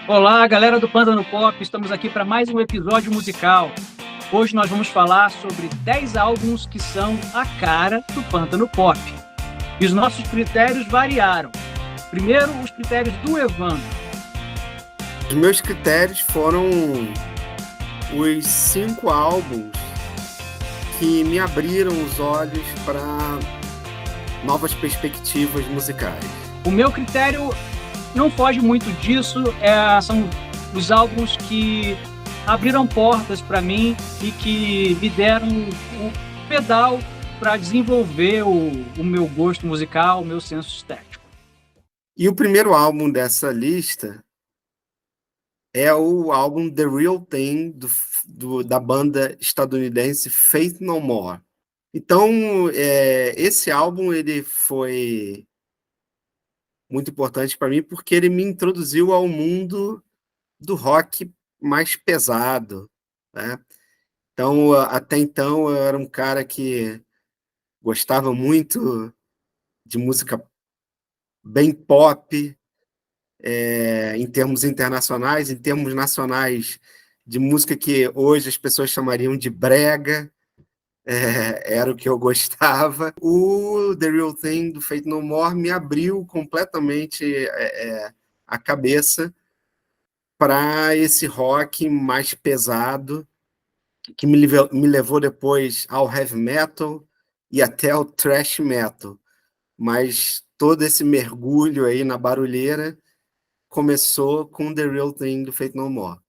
Olá, galera do Pântano Pop, estamos aqui para mais um episódio musical. Hoje nós vamos falar sobre 10 álbuns que são a cara do Pântano Pop. E os nossos critérios variaram. Primeiro, os critérios do Evandro. Os meus critérios foram os 5 álbuns que me abriram os olhos para novas perspectivas musicais. O meu critério não foge muito disso, são os álbuns que abriram portas para mim e que me deram o pedal para desenvolver o meu gosto musical, o meu senso estético. E o primeiro álbum dessa lista é o álbum The Real Thing, da banda estadunidense Faith No More. Então, esse álbum ele foi muito importante para mim porque ele me introduziu ao mundo do rock mais pesado, né? Então, até então, eu era um cara que gostava muito de música bem pop, em termos internacionais, em termos nacionais, de música que hoje as pessoas chamariam de brega, era o que eu gostava. O The Real Thing, do Faith No More, me abriu completamente a cabeça para esse rock mais pesado, que me levou depois ao heavy metal e até ao thrash metal. Mas todo esse mergulho aí na barulheira começou com The Real Thing, do Faith No More.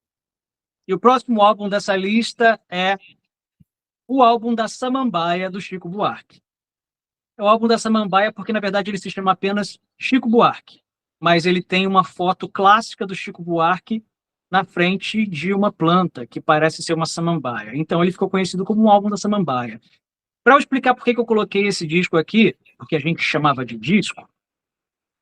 E o próximo álbum dessa lista é o álbum da Samambaia, do Chico Buarque. É o álbum da Samambaia porque, na verdade, ele se chama apenas Chico Buarque, mas ele tem uma foto clássica do Chico Buarque na frente de uma planta, que parece ser uma samambaia. Então, ele ficou conhecido como um álbum da Samambaia. Para eu explicar por que eu coloquei esse disco aqui, porque a gente chamava de disco,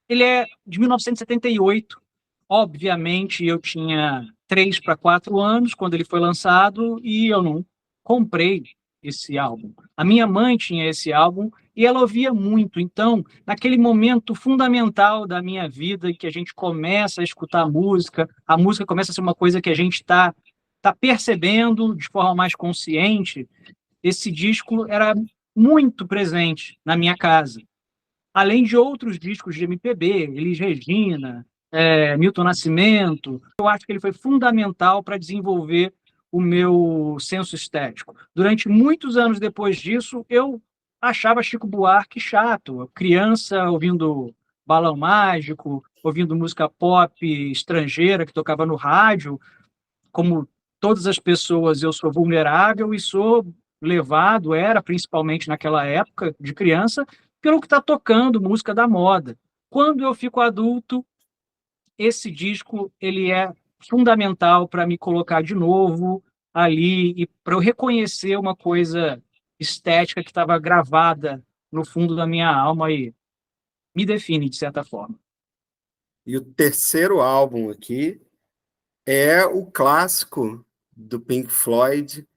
ele é de 1978. Obviamente, eu tinha 3 para 4 anos quando ele foi lançado e eu não comprei esse álbum. A minha mãe tinha esse álbum e ela ouvia muito. Então, naquele momento fundamental da minha vida, em que a gente começa a escutar a música começa a ser uma coisa que a gente tá percebendo de forma mais consciente, esse disco era muito presente na minha casa. Além de outros discos de MPB, Elis Regina, Milton Nascimento. Eu acho que ele foi fundamental para desenvolver o meu senso estético. Durante muitos anos depois disso, eu achava Chico Buarque chato, criança ouvindo Balão Mágico, ouvindo música pop estrangeira que tocava no rádio. Como todas as pessoas, eu sou vulnerável e sou levado, era principalmente naquela época de criança, pelo que está tocando, música da moda. Quando eu fico adulto, esse disco ele é fundamental para me colocar de novo ali e para eu reconhecer uma coisa estética que estava gravada no fundo da minha alma e me define, de certa forma. E o terceiro álbum aqui é o clássico do Pink Floyd,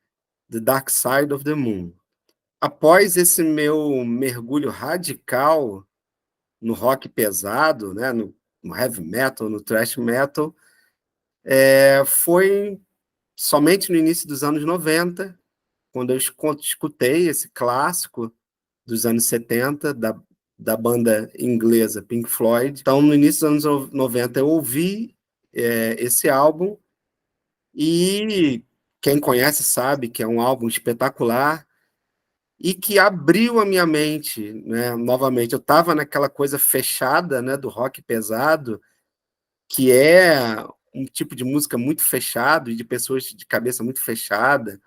The Dark Side of the Moon. Após esse meu mergulho radical no rock pesado, né, no heavy metal, no thrash metal, foi somente no início dos anos 90, quando eu escutei esse clássico dos anos 70, da banda inglesa Pink Floyd. Então, no início dos anos 90, eu ouvi esse álbum, e quem conhece sabe que é um álbum espetacular e que abriu a minha mente, né? Novamente, eu estava naquela coisa fechada, né, do rock pesado, que é um tipo de música muito fechado e de pessoas de cabeça muito fechada.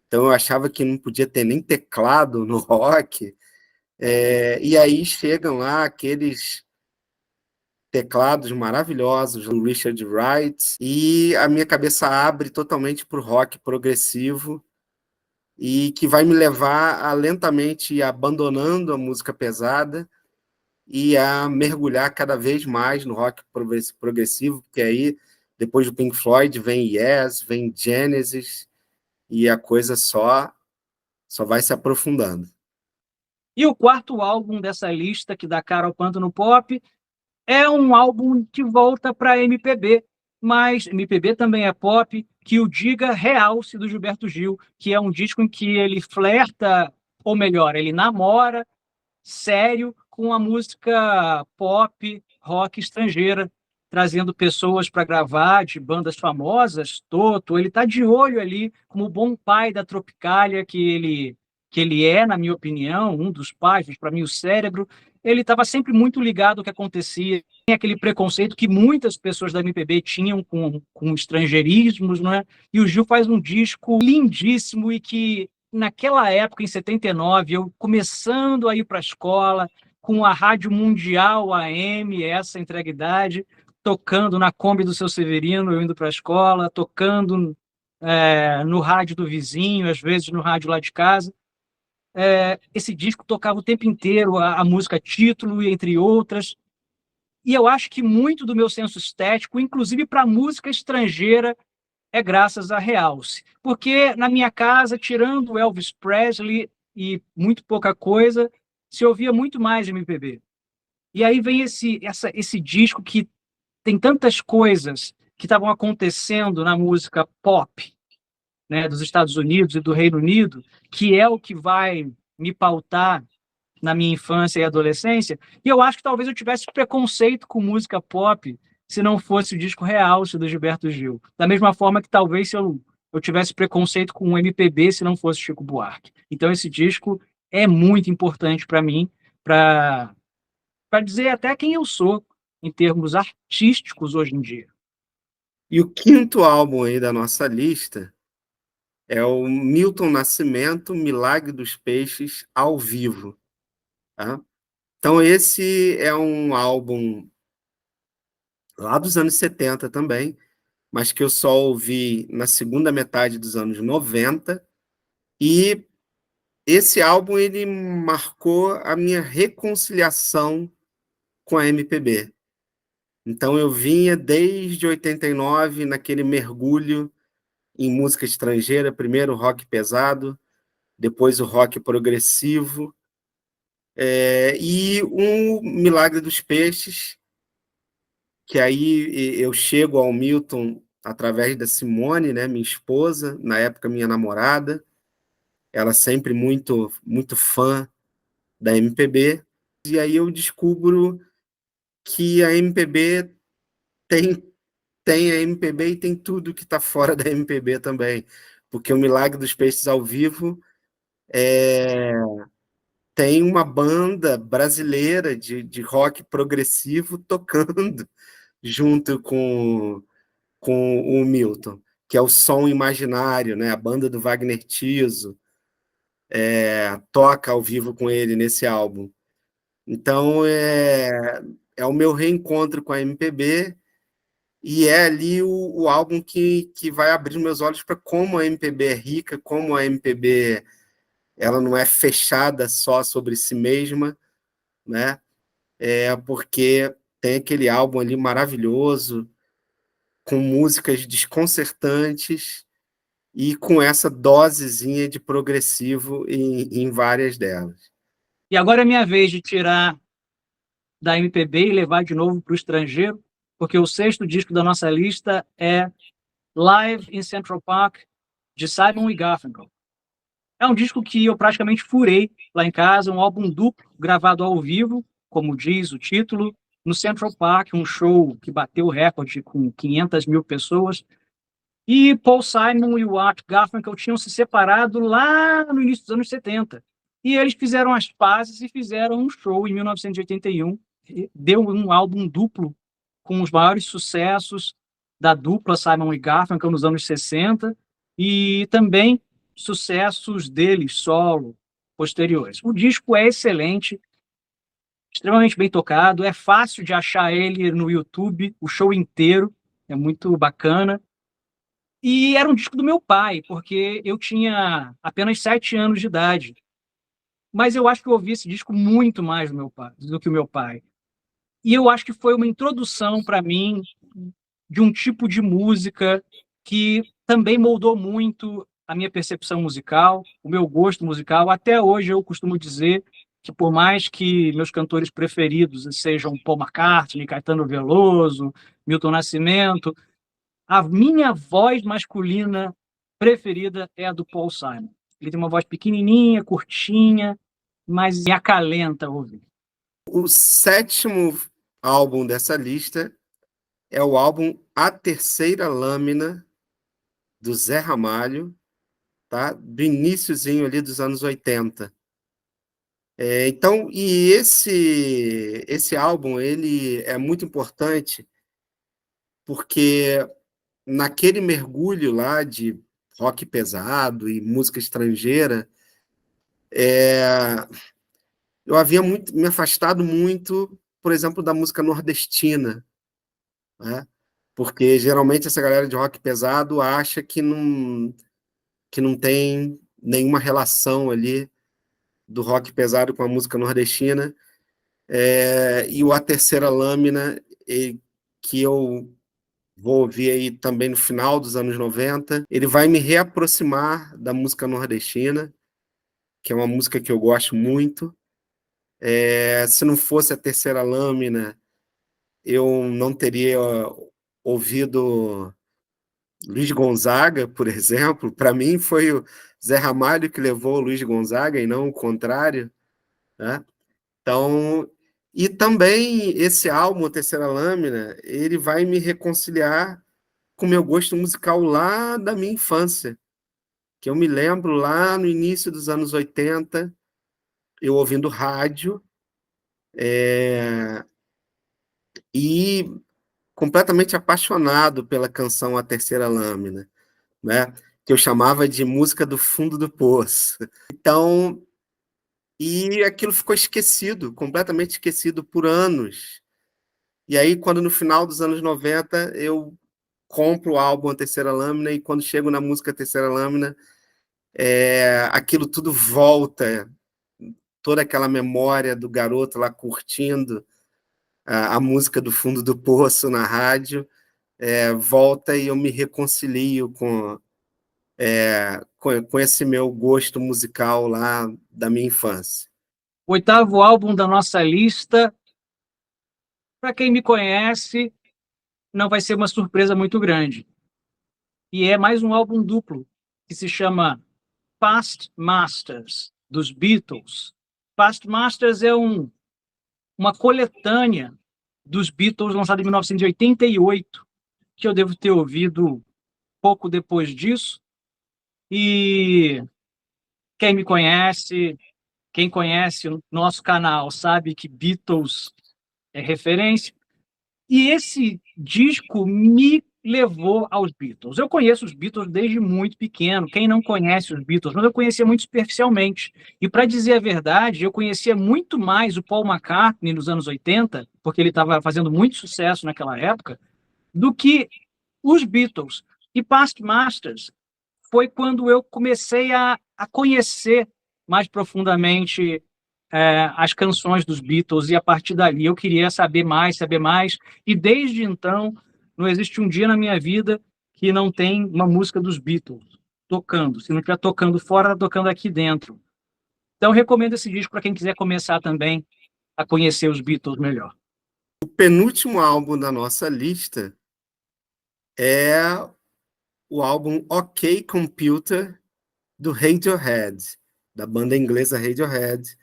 Então, eu achava que não podia ter nem teclado no rock. E aí chegam lá aqueles teclados maravilhosos do Richard Wright, e a minha cabeça abre totalmente para o rock progressivo, e que vai me levar a lentamente ir abandonando a música pesada e a mergulhar cada vez mais no rock progressivo, porque aí, depois do Pink Floyd, vem Yes, vem Genesis, e a coisa só vai se aprofundando. E o quarto álbum dessa lista, que dá cara ao Pântano Pop, é um álbum que volta para a MPB. mas MPB também é pop, que o diga Realce, do Gilberto Gil, que é um disco em que ele flerta, ou melhor, ele namora sério com a música pop, rock estrangeira, trazendo pessoas para gravar de bandas famosas, Toto, ele está de olho ali como o bom pai da Tropicália que ele é, na minha opinião, um dos pais, para mim o cérebro, ele estava sempre muito ligado ao que acontecia, tem aquele preconceito que muitas pessoas da MPB tinham com estrangeirismos, né? E o Gil faz um disco lindíssimo e que naquela época, em 79, eu começando a ir para a escola, com a Rádio Mundial AM, essa entregue-idade, tocando na Kombi do seu Severino, eu indo para a escola, tocando no rádio do vizinho, às vezes no rádio lá de casa. Esse disco tocava o tempo inteiro a música título, entre outras. E eu acho que muito do meu senso estético, inclusive para música estrangeira, é graças a Realce. Porque na minha casa, tirando Elvis Presley e muito pouca coisa, se ouvia muito mais MPB. E aí vem esse disco que tem tantas coisas que estavam acontecendo na música pop, né, dos Estados Unidos e do Reino Unido, que é o que vai me pautar na minha infância e adolescência, e eu acho que talvez eu tivesse preconceito com música pop se não fosse o disco Realce do Gilberto Gil. Da mesma forma que talvez se eu tivesse preconceito com o MPB se não fosse Chico Buarque. Então esse disco é muito importante para mim, para dizer até quem eu sou em termos artísticos hoje em dia. E o quinto álbum aí da nossa lista é o Milton Nascimento, Milagre dos Peixes, ao vivo. Tá? Então, esse é um álbum lá dos anos 70 também, mas que eu só ouvi na segunda metade dos anos 90. E esse álbum ele marcou a minha reconciliação com a MPB. Então, eu vinha desde 89 naquele mergulho em música estrangeira, primeiro o rock pesado, depois o rock progressivo, e um Milagre dos Peixes, que aí eu chego ao Milton através da Simone, né, minha esposa, na época minha namorada, ela sempre muito, muito fã da MPB, e aí eu descubro que a MPB tem a MPB e tem tudo que está fora da MPB também, porque o Milagre dos Peixes ao vivo tem uma banda brasileira de rock progressivo tocando junto com o Milton, que é o Som Imaginário, né? A banda do Wagner Tiso toca ao vivo com ele nesse álbum. Então, é o meu reencontro com a MPB e é ali o álbum que vai abrir meus olhos para como a MPB é rica, como a MPB ela não é fechada só sobre si mesma, né? Porque tem aquele álbum ali maravilhoso, com músicas desconcertantes e com essa dosezinha de progressivo em várias delas. E agora é minha vez de tirar da MPB e levar de novo para o estrangeiro, porque o sexto disco da nossa lista é Live in Central Park, de Simon e Garfunkel. É um disco que eu praticamente furei lá em casa, um álbum duplo, gravado ao vivo, como diz o título, no Central Park, um show que bateu o recorde com 500 mil pessoas. E Paul Simon e o Art Garfunkel tinham se separado lá no início dos anos 70. E eles fizeram as pazes e fizeram um show em 1981. Deu um álbum duplo com os maiores sucessos da dupla Simon e Garfunkel nos anos 60 e também sucessos deles solo posteriores. O disco é excelente, extremamente bem tocado, é fácil de achar ele no YouTube, o show inteiro, é muito bacana. E era um disco do meu pai, porque eu tinha apenas 7 anos de idade. Mas eu acho que eu ouvi esse disco muito mais do que o meu pai. E eu acho que foi uma introdução para mim de um tipo de música que também moldou muito a minha percepção musical, o meu gosto musical. Até hoje eu costumo dizer que por mais que meus cantores preferidos sejam Paul McCartney, Caetano Veloso, Milton Nascimento, a minha voz masculina preferida é a do Paul Simon. Ele tem uma voz pequenininha, curtinha, mas me acalenta ouvir. O 7º álbum dessa lista é o álbum A Terceira Lâmina, do Zé Ramalho, tá? Do iniciozinho ali dos anos 80. Então, e esse álbum ele é muito importante porque naquele mergulho lá de rock pesado e música estrangeira, eu havia me afastado muito, por exemplo, da música nordestina, né? Porque geralmente essa galera de rock pesado acha que não tem nenhuma relação ali do rock pesado com a música nordestina. E o A Terceira Lâmina, que eu vou ouvir aí também no final dos anos 90, ele vai me reaproximar da música nordestina, que é uma música que eu gosto muito. Se não fosse A Terceira Lâmina, eu não teria ouvido Luiz Gonzaga, por exemplo. Para mim, foi o Zé Ramalho que levou o Luiz Gonzaga e não o contrário, né? Então, e também esse álbum, A Terceira Lâmina, ele vai me reconciliar com o meu gosto musical lá da minha infância, que eu me lembro lá no início dos anos 80, eu ouvindo rádio, e completamente apaixonado pela canção A Terceira Lâmina, né? Que eu chamava de música do fundo do poço. Então, e aquilo ficou esquecido, completamente esquecido por anos. E aí, quando no final dos anos 90, eu compro o álbum A Terceira Lâmina, e quando chego na música Terceira Lâmina, aquilo tudo volta, toda aquela memória do garoto lá curtindo a música do fundo do poço na rádio, volta e eu me reconcilio com esse meu gosto musical lá da minha infância. O 8º álbum da nossa lista, para quem me conhece, não vai ser uma surpresa muito grande. E é mais um álbum duplo, que se chama Past Masters, dos Beatles. Past Masters é uma coletânea dos Beatles, lançada em 1988, que eu devo ter ouvido pouco depois disso. E quem me conhece, quem conhece o nosso canal, sabe que Beatles é referência. E esse disco me levou aos Beatles. Eu conheço os Beatles desde muito pequeno. Quem não conhece os Beatles? Mas eu conhecia muito superficialmente. E, para dizer a verdade, eu conhecia muito mais o Paul McCartney nos anos 80, porque ele estava fazendo muito sucesso naquela época, do que os Beatles. E Past Masters foi quando eu comecei a conhecer mais profundamente as canções dos Beatles, e a partir dali eu queria saber mais, e desde então não existe um dia na minha vida que não tem uma música dos Beatles tocando. Se não estiver tocando fora, está tocando aqui dentro. Então eu recomendo esse disco para quem quiser começar também a conhecer os Beatles melhor. O penúltimo álbum da nossa lista é o álbum OK Computer, do Radiohead, da banda inglesa Radiohead,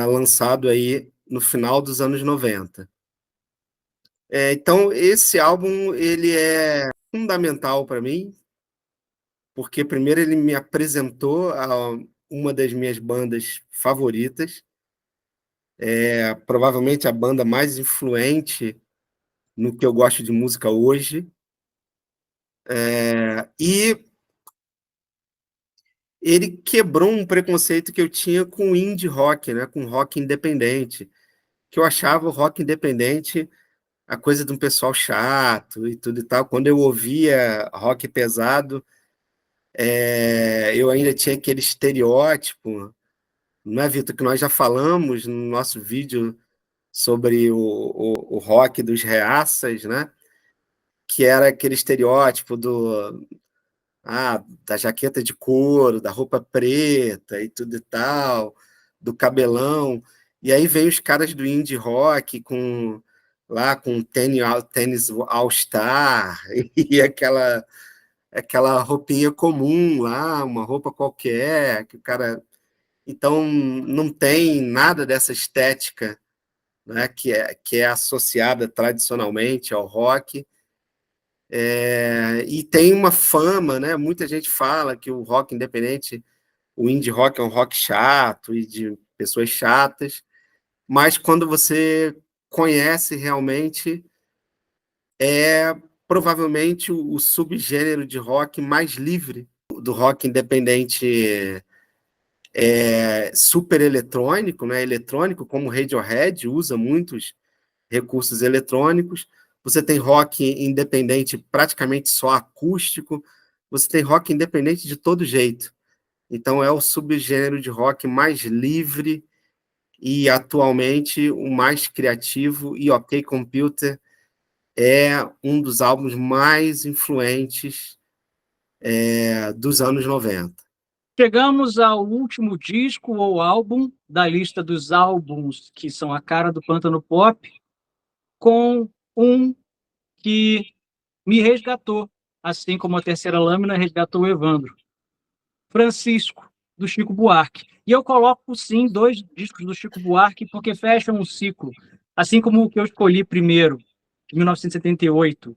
lançado aí no final dos anos 90. Então, esse álbum ele é fundamental para mim, porque primeiro ele me apresentou a uma das minhas bandas favoritas, provavelmente a banda mais influente no que eu gosto de música hoje, e ele quebrou um preconceito que eu tinha com indie rock, né, com rock independente, que eu achava o rock independente a coisa de um pessoal chato e tudo e tal. Quando eu ouvia rock pesado, eu ainda tinha aquele estereótipo, não é, Vitor, que nós já falamos no nosso vídeo sobre o rock dos reaças, né? Que era aquele estereótipo da jaqueta de couro, da roupa preta e tudo e tal, do cabelão. E aí vem os caras do indie rock com lá com tênis All-Star e aquela roupinha comum lá, uma roupa qualquer, que o cara... Então, não tem nada dessa estética, né, que é associada tradicionalmente ao rock. E tem uma fama, né? Muita gente fala que o rock independente, o indie rock é um rock chato e de pessoas chatas, mas quando você conhece realmente, é provavelmente o subgênero de rock mais livre do rock independente, super eletrônico, né? Eletrônico, como Radiohead usa muitos recursos eletrônicos. Você tem rock independente praticamente só acústico. Você tem rock independente de todo jeito. Então, é o subgênero de rock mais livre e, atualmente, o mais criativo. E OK Computer é um dos álbuns mais influentes dos anos 90. Chegamos ao último disco ou álbum da lista dos álbuns que são a cara do Pântano Pop, com um que me resgatou, assim como a Terceira Lâmina resgatou o Evandro. Francisco, do Chico Buarque. E eu coloco, sim, 2 discos do Chico Buarque, porque fecham um ciclo. Assim como o que eu escolhi primeiro, de 1978,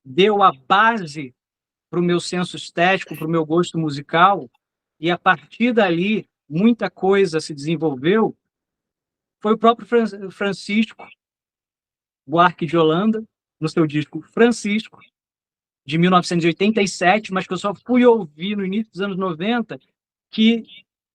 deu a base para o meu senso estético, para o meu gosto musical, e a partir dali muita coisa se desenvolveu, foi o próprio Francisco Buarque de Holanda, no seu disco Francisco, de 1987, mas que eu só fui ouvir no início dos anos 90, que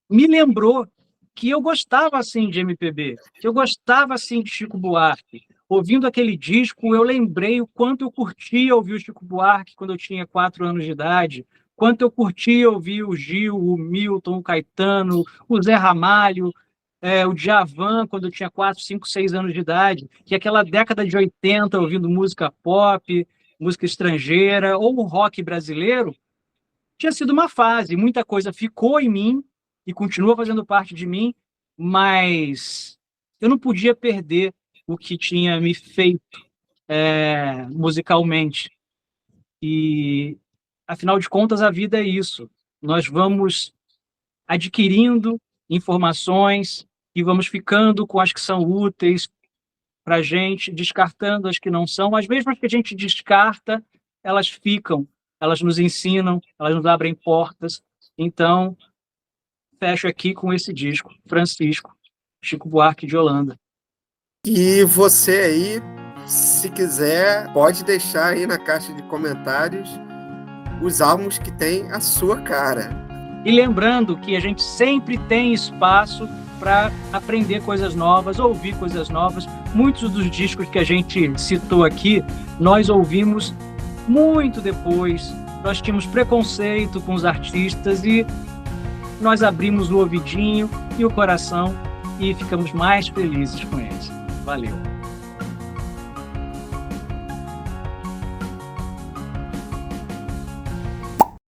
me lembrou que eu gostava assim de MPB, que eu gostava assim de Chico Buarque. Ouvindo aquele disco, eu lembrei o quanto eu curtia ouvir o Chico Buarque quando eu tinha 4 anos de idade, quanto eu curtia ouvir o Gil, o Milton, o Caetano, o Zé Ramalho, o Djavan, quando eu tinha 4, 5, 6 anos de idade, que aquela década de 80, ouvindo música pop, música estrangeira, ou o rock brasileiro, tinha sido uma fase, muita coisa ficou em mim e continua fazendo parte de mim, mas eu não podia perder o que tinha me feito musicalmente. E, afinal de contas, a vida é isso. Nós vamos adquirindo informações e vamos ficando com as que são úteis para a gente, descartando as que não são, mas mesmo as que a gente descarta, elas ficam, elas nos ensinam, elas nos abrem portas. Então, fecho aqui com esse disco, Francisco, Chico Buarque de Holanda. E você aí, se quiser, pode deixar aí na caixa de comentários os álbuns que tem a sua cara. E lembrando que a gente sempre tem espaço para aprender coisas novas, ouvir coisas novas. Muitos dos discos que a gente citou aqui, nós ouvimos muito depois. Nós tínhamos preconceito com os artistas e nós abrimos o ouvidinho e o coração e ficamos mais felizes com eles. Valeu!